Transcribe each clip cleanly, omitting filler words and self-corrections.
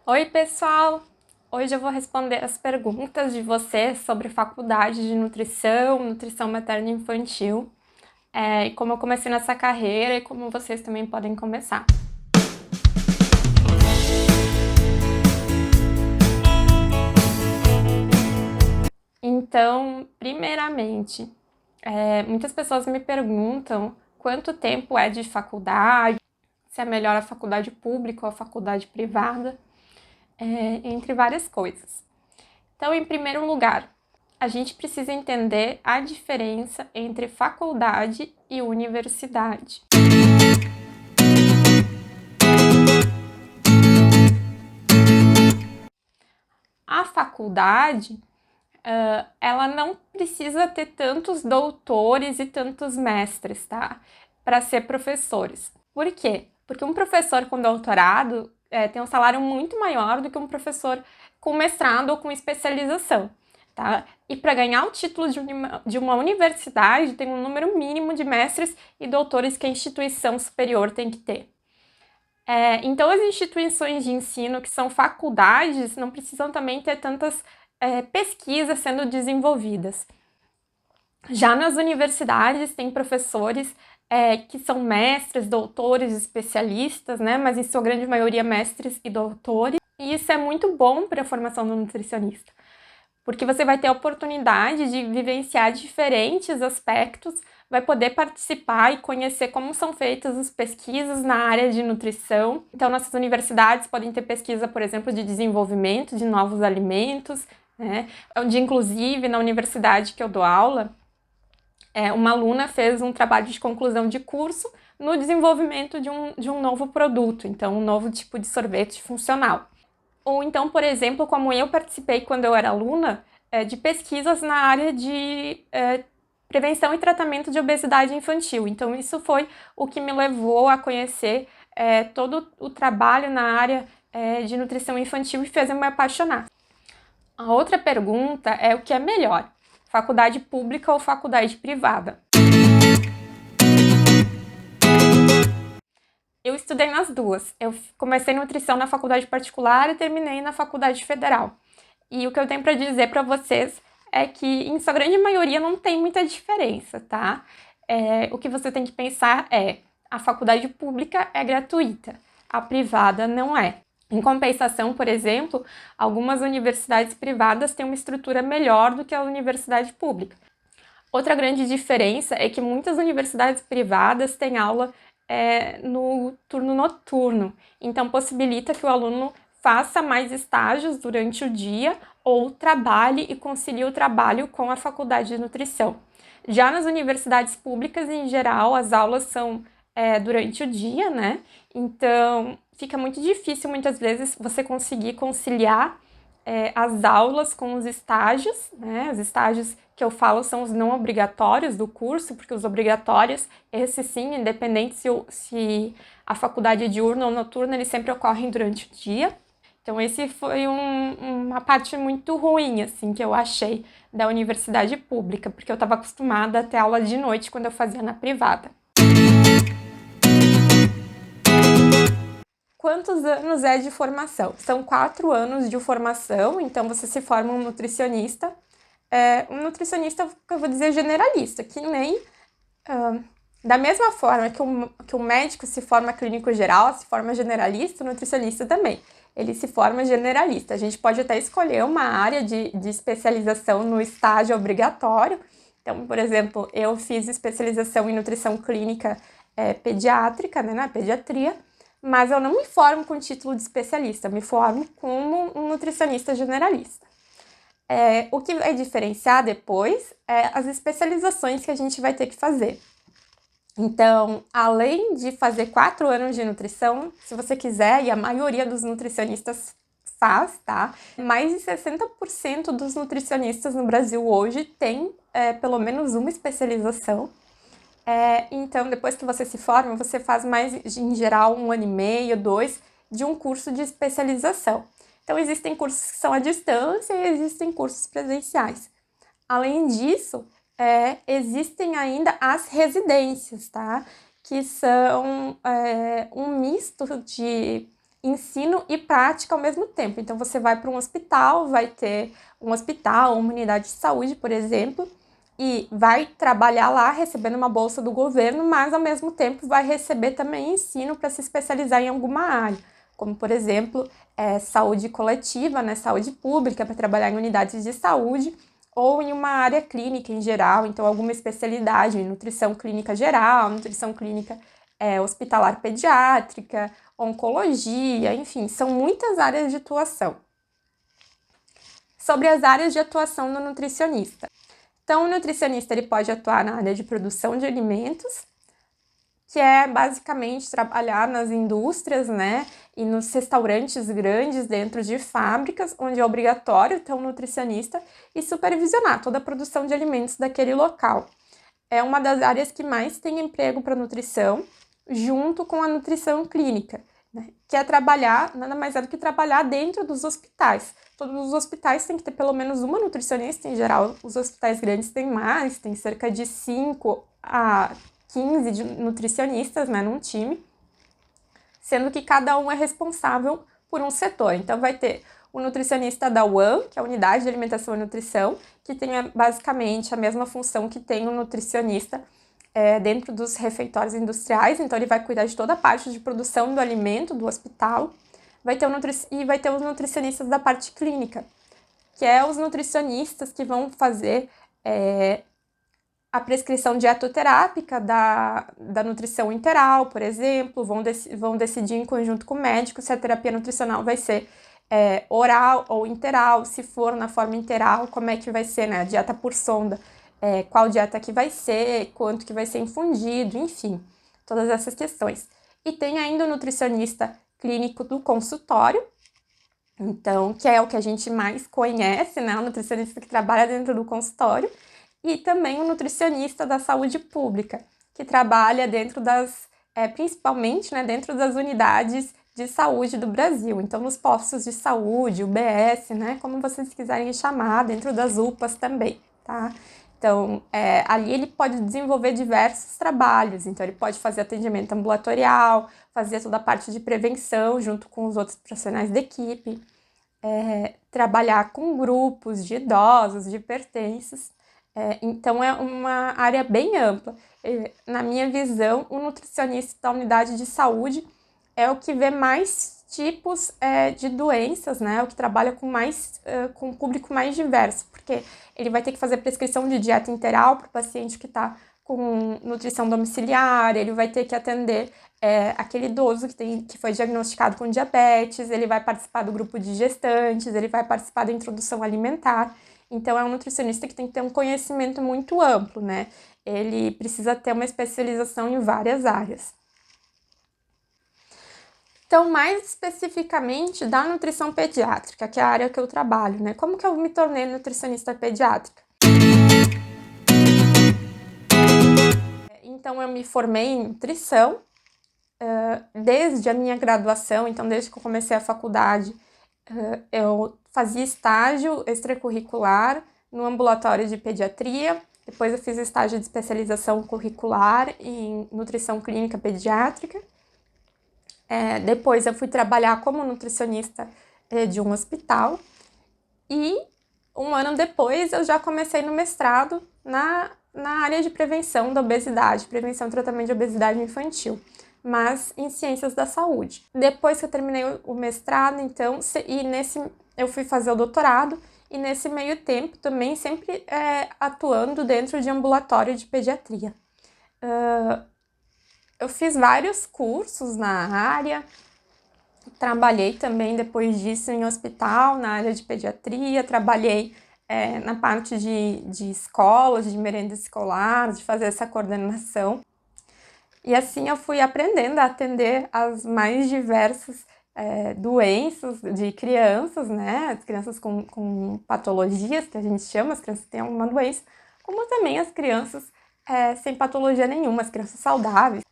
Oi, pessoal! Hoje eu vou responder as perguntas de vocês sobre faculdade de nutrição, nutrição materna e infantil, e como eu comecei nessa carreira e como vocês também podem começar. Então, primeiramente, muitas pessoas me perguntam quanto tempo é de faculdade, se é melhor a faculdade pública ou a faculdade privada, entre várias coisas. Então, em primeiro lugar, a gente precisa entender a diferença entre faculdade e universidade. A faculdade, ela não precisa ter tantos doutores e tantos mestres, tá? Para ser professores. Por quê? Porque um professor com doutorado tem um salário muito maior do que um professor com mestrado ou com especialização. Tá? E para ganhar o título de uma universidade, tem um número mínimo de mestres e doutores que a instituição superior tem que ter. Então, as instituições de ensino que são faculdades não precisam também ter tantas pesquisas sendo desenvolvidas. Já nas universidades, tem professores que são mestres, doutores, especialistas, né? Mas em sua grande maioria mestres e doutores. E isso é muito bom para a formação do nutricionista, porque você vai ter a oportunidade de vivenciar diferentes aspectos, vai poder participar e conhecer como são feitas as pesquisas na área de nutrição. Então, nossas universidades podem ter pesquisa, por exemplo, de desenvolvimento de novos alimentos, né? Onde, inclusive, na universidade que eu dou aula, uma aluna fez um trabalho de conclusão de curso no desenvolvimento de um novo produto, então um novo tipo de sorvete funcional. Ou então, por exemplo, como eu participei quando eu era aluna, de pesquisas na área de prevenção e tratamento de obesidade infantil. Então, isso foi o que me levou a conhecer todo o trabalho na área de nutrição infantil e fez eu me apaixonar. A outra pergunta é o que é melhor, faculdade pública ou faculdade privada? Eu estudei nas duas. Eu comecei nutrição na faculdade particular e terminei na faculdade federal. E o que eu tenho para dizer para vocês é que, em sua grande maioria, não tem muita diferença, tá? O que você tem que pensar é: a faculdade pública é gratuita, a privada não é. Em compensação, por exemplo, algumas universidades privadas têm uma estrutura melhor do que a universidade pública. Outra grande diferença é que muitas universidades privadas têm aula no turno noturno, então possibilita que o aluno faça mais estágios durante o dia ou trabalhe e concilie o trabalho com a faculdade de nutrição. Já nas universidades públicas, em geral, as aulas são durante o dia, né? Então fica muito difícil muitas vezes você conseguir conciliar as aulas com os estágios, né? Os estágios que eu falo são os não obrigatórios do curso, porque os obrigatórios, esses sim, independente se a faculdade é diurna ou noturna, eles sempre ocorrem durante o dia. Então, esse foi uma parte muito ruim, assim, que eu achei da universidade pública, porque eu estava acostumada a ter aula de noite quando eu fazia na privada. Quantos anos é de formação? São 4 anos de formação, então você se forma um nutricionista. Um nutricionista, eu vou dizer, generalista, que nem... da mesma forma que o médico se forma clínico geral, se forma generalista, o nutricionista também. Ele se forma generalista. A gente pode até escolher uma área de especialização no estágio obrigatório. Então, por exemplo, eu fiz especialização em nutrição clínica pediátrica, né, na pediatria, mas eu não me formo com título de especialista, eu me formo como um nutricionista generalista. O que vai diferenciar depois é as especializações que a gente vai ter que fazer. Então, além de fazer 4 anos de nutrição, se você quiser, e a maioria dos nutricionistas faz, tá? Mais de 60% dos nutricionistas no Brasil hoje tem pelo menos uma especialização. Então, depois que você se forma, você faz mais, em geral, 1 ano e meio, 2, de um curso de especialização. Então, existem cursos que são à distância e existem cursos presenciais. Além disso, existem ainda as residências, tá? Que são um misto ensino e prática ao mesmo tempo. Então, você vai para um hospital, vai ter um hospital, uma unidade de saúde, por exemplo, e vai trabalhar lá recebendo uma bolsa do governo, mas ao mesmo tempo vai receber também ensino para se especializar em alguma área, como por exemplo, saúde coletiva, né, saúde pública, para trabalhar em unidades de saúde ou em uma área clínica em geral, então alguma especialidade em nutrição clínica geral, nutrição clínica hospitalar pediátrica, oncologia, enfim, são muitas áreas de atuação. Sobre as áreas de atuação do nutricionista. Então, o nutricionista ele pode atuar na área de produção de alimentos, que é basicamente trabalhar nas indústrias, né, e nos restaurantes grandes dentro de fábricas, onde é obrigatório ter um nutricionista e supervisionar toda a produção de alimentos daquele local. É uma das áreas que mais tem emprego para nutrição, junto com a nutrição clínica, né, que é trabalhar, nada mais é do que trabalhar dentro dos hospitais. Todos os hospitais têm que ter pelo menos uma nutricionista, em geral os hospitais grandes têm mais, tem cerca de 5 a 15 nutricionistas, né, num time, sendo que cada um é responsável por um setor. Então vai ter o nutricionista da UAN, que é a Unidade de Alimentação e Nutrição, que tem basicamente a mesma função que tem o nutricionista dentro dos refeitórios industriais, então ele vai cuidar de toda a parte de produção do alimento do hospital. Vai ter os nutricionistas da parte clínica, que é os nutricionistas que vão fazer a prescrição dietoterápica da nutrição interal, por exemplo, vão decidir em conjunto com o médico se a terapia nutricional vai ser oral ou interal, se for na forma interal, como é que vai ser, né, a dieta por sonda, qual dieta que vai ser, quanto que vai ser infundido, enfim, todas essas questões. E tem ainda o nutricionista clínico do consultório, então, que é o que a gente mais conhece, né, o nutricionista que trabalha dentro do consultório, e também o nutricionista da saúde pública, que trabalha dentro principalmente, né, dentro das unidades de saúde do Brasil, então nos postos de saúde, UBS, né, como vocês quiserem chamar, dentro das UPAs também, tá? Então, ali ele pode desenvolver diversos trabalhos, então ele pode fazer atendimento ambulatorial, fazer toda a parte de prevenção junto com os outros profissionais da equipe, trabalhar com grupos de idosos, de hipertensos, então é uma área bem ampla. Na minha visão, o nutricionista da unidade de saúde é o que vê mais tipos de doenças, né? O que trabalha com um público mais diverso, porque ele vai ter que fazer prescrição de dieta interal para o paciente que está com nutrição domiciliar, ele vai ter que atender aquele idoso que foi diagnosticado com diabetes, ele vai participar do grupo de gestantes, ele vai participar da introdução alimentar. Então, é um nutricionista que tem que ter um conhecimento muito amplo, né? Ele precisa ter uma especialização em várias áreas. Então, mais especificamente da nutrição pediátrica, que é a área que eu trabalho, né? Como que eu me tornei nutricionista pediátrica? Então, eu me formei em nutrição desde a minha graduação, então desde que eu comecei a faculdade, eu fazia estágio extracurricular no ambulatório de pediatria, depois eu fiz estágio de especialização curricular em nutrição clínica pediátrica, depois eu fui trabalhar como nutricionista de um hospital e um ano depois eu já comecei no mestrado na área de prevenção da obesidade, prevenção e tratamento de obesidade infantil, mas em ciências da saúde. Depois que eu terminei o mestrado, então, eu fui fazer o doutorado, e nesse meio tempo também sempre atuando dentro de ambulatório de pediatria. Eu fiz vários cursos na área, trabalhei também depois disso em hospital, na área de pediatria, trabalhei na parte de escolas, de merenda escolar, de fazer essa coordenação. E assim eu fui aprendendo a atender as mais diversas doenças de crianças, né? As crianças com patologias, que a gente chama, as crianças que têm alguma doença, como também as crianças sem patologia nenhuma, as crianças saudáveis.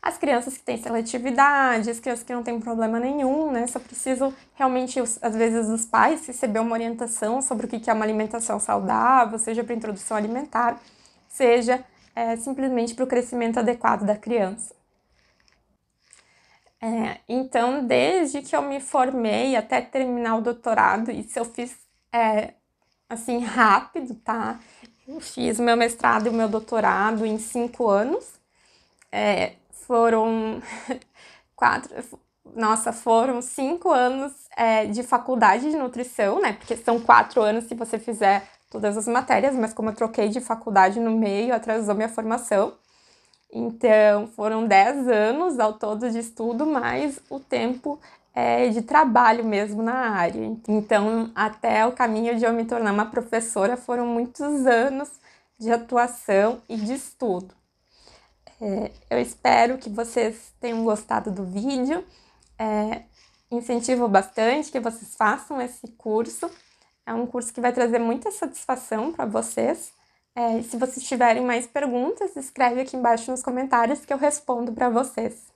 As crianças que têm seletividade, as crianças que não têm problema nenhum, né? Só precisam realmente, às vezes, os pais receber uma orientação sobre o que é uma alimentação saudável, seja para introdução alimentar, seja simplesmente para o crescimento adequado da criança. Então, desde que eu me formei até terminar o doutorado, isso eu fiz assim rápido, tá? Eu fiz meu mestrado e o meu doutorado em 5 anos. Foram quatro, nossa, foram 5 anos de faculdade de nutrição, né? Porque são 4 anos se você fizer todas as matérias, mas como eu troquei de faculdade no meio, atrasou minha formação. Então, foram 10 anos ao todo de estudo, mais o tempo de trabalho mesmo na área. Então, até o caminho de eu me tornar uma professora foram muitos anos de atuação e de estudo. Eu espero que vocês tenham gostado do vídeo. Incentivo bastante que vocês façam esse curso. É um curso que vai trazer muita satisfação para vocês. E se vocês tiverem mais perguntas, escreve aqui embaixo nos comentários que eu respondo para vocês.